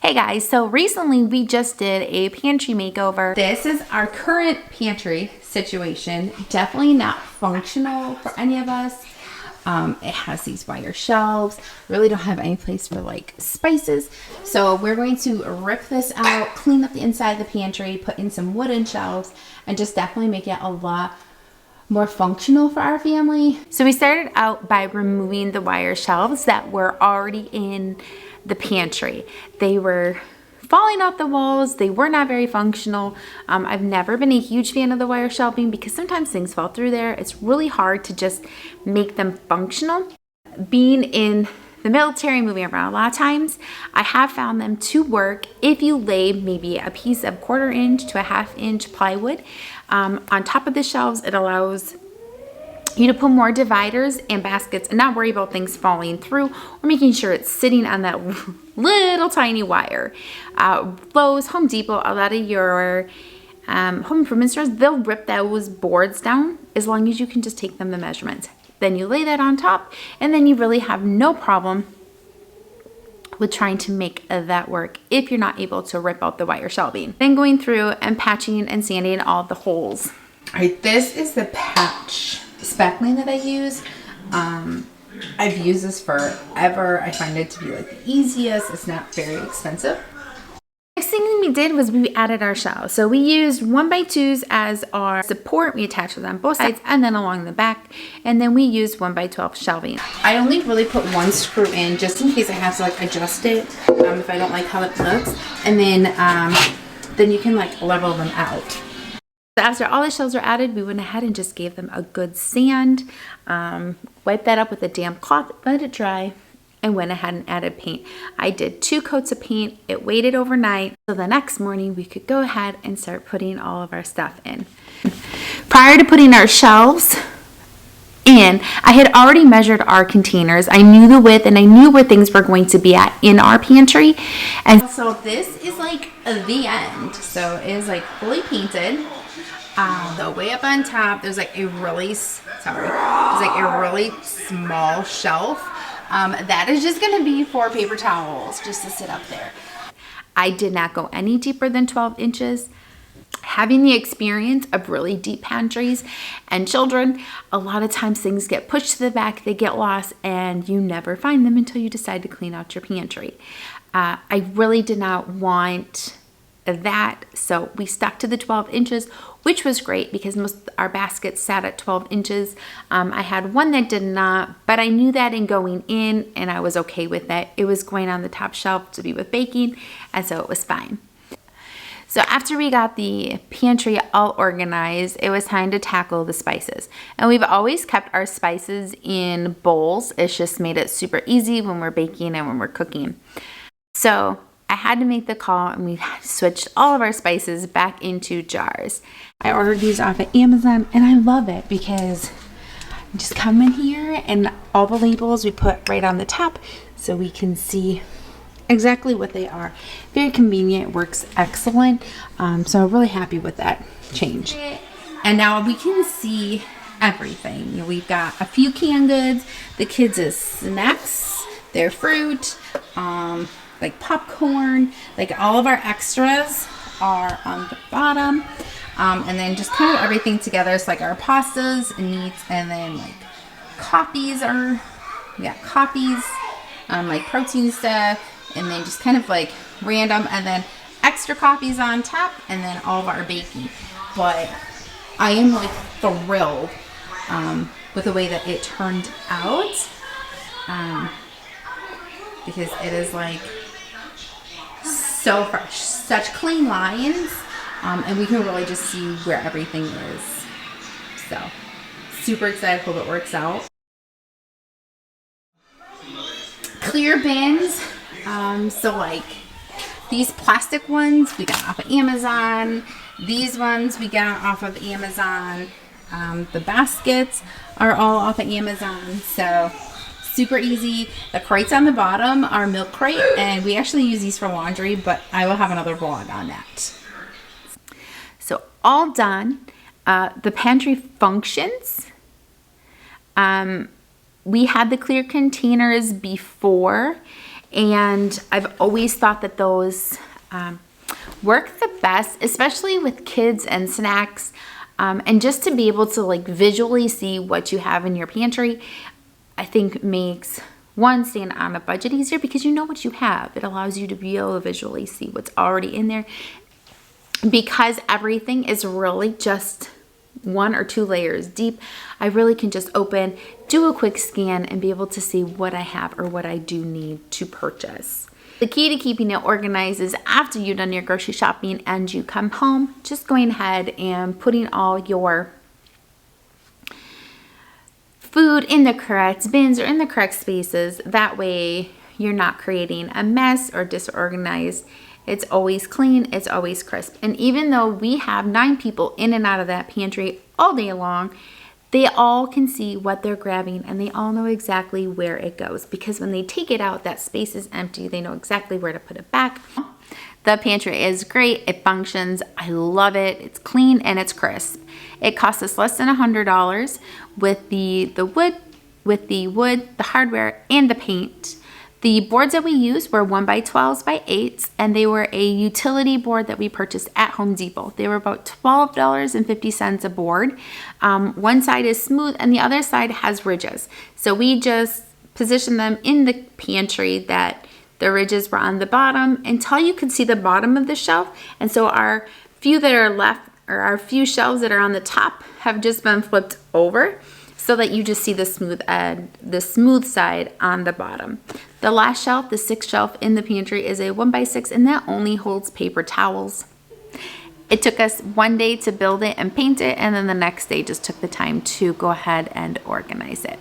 Hey guys, so recently we just did a pantry makeover. This is our current pantry situation. Definitely not functional for any of us. It has these wire shelves. Really don't have any place for like spices. So we're going to rip this out, clean up the inside of the pantry, put in some wooden shelves, and just definitely make it a lot more functional for our family. So we started out by removing the wire shelves that were already in the pantry. They were falling off the walls. They were not very functional. I've never been a huge fan of the wire shelving because sometimes things fall through there. It's really hard to just make them functional. Being in the military, moving around a lot of times, I have found them to work if you lay maybe a piece of 1/4 inch to a 1/2 inch plywood on top of the shelves. It allows you to put more dividers and baskets and not worry about things falling through or making sure it's sitting on that little tiny wire. Lowe's, Home Depot, a lot of your home improvement stores, they'll rip those boards down as long as you can just take them the measurements. Then you lay that on top and then you really have no problem with trying to make that work if you're not able to rip out the wire shelving. Then going through and patching and sanding all the holes. All right, this is the patch spackling that I use. I've used this forever. I find it to be like the easiest. It's not very expensive. Next thing we did was we added our shelves. So we used 1x2s as our support. We attached them on both sides and then along the back. And then we used 1x12 shelving. I only really put one screw in just in case I have to like adjust it if I don't like how it looks. And then you can like level them out. After all the shelves were added, we went ahead and just gave them a good sand, wiped that up with a damp cloth, let it dry, and went ahead and added paint. I did 2 coats of paint. It waited overnight, so the next morning we could go ahead and start putting all of our stuff in. Prior to putting our shelves in, I had already measured our containers. I knew the width and I knew where things were going to be at in our pantry. And so this is like the end. So it is like fully painted. The way up on top, there's like a really small shelf. That is just gonna be for paper towels, just to sit up there. I did not go any deeper than 12 inches. Having the experience of really deep pantries and children, a lot of times things get pushed to the back, they get lost, and you never find them until you decide to clean out your pantry. I really did not want that, so we stuck to the 12 inches, which was great because most of our baskets sat at 12 inches. I had one that did not, but I knew that in going in and I was okay with that. It was going on the top shelf to be with baking, and so it was fine. So after we got the pantry all organized, it was time to tackle the spices. And we've always kept our spices in bowls. It's just made it super easy when we're baking and when we're cooking. So I had to make the call and we switched all of our spices back into jars. I ordered these off of Amazon and I love it because you just come in here and all the labels we put right on the top so we can see exactly what they are. Very convenient, works excellent. So I'm really happy with that change. And now we can see everything. We've got a few canned goods, the kids' snacks, their fruit, like popcorn, like all of our extras are on the bottom. And then just kind of everything together. It's like our pastas and meats, and then like coffees like protein stuff, and then just kind of like random, and then extra coffees on top, and then all of our baking. But I am like thrilled with the way that it turned out, because it is like so fresh, such clean lines, and we can really just see where everything is. So super excited, hope it works out. Clear bins, so like these plastic ones we got off of Amazon, these ones we got off of Amazon, the baskets are all off of Amazon, so super easy. The crates on the bottom are milk crate, and we actually use these for laundry, but I will have another vlog on that. So all done. The pantry functions. We had the clear containers before, And I've always thought that those work the best, especially with kids and snacks. And just to be able to like visually see what you have in your pantry, I think makes one, staying on a budget easier because you know what you have. It allows you to be able to visually see what's already in there. Because everything is really just 1 or 2 layers deep, I really can just open, do a quick scan, and be able to see what I have or what I do need to purchase. The key to keeping it organized is after you've done your grocery shopping and you come home, just going ahead and putting all your food in the correct bins or in the correct spaces. That way you're not creating a mess or disorganized. It's always clean, it's always crisp. And even though we have 9 people in and out of that pantry all day long, they all can see what they're grabbing and they all know exactly where it goes, because when they take it out, that space is empty. They know exactly where to put it back. The pantry is great. It functions. I love it. It's clean and it's crisp. It costs us less than $100 with the wood, the hardware, and the paint. The boards that we used were 1x12s by 8s, and they were a utility board that we purchased at Home Depot. They were about $12.50 a board. One side is smooth and the other side has ridges. So we just positioned them in the pantry that the ridges were on the bottom until you could see the bottom of the shelf. And so our few that are left, or our few shelves that are on the top, have just been flipped over, so that you just see the smooth side on the bottom. The last shelf, the 6th shelf in the pantry, is a 1x6, and that only holds paper towels. It took us one day to build it and paint it, and then the next day just took the time to go ahead and organize it.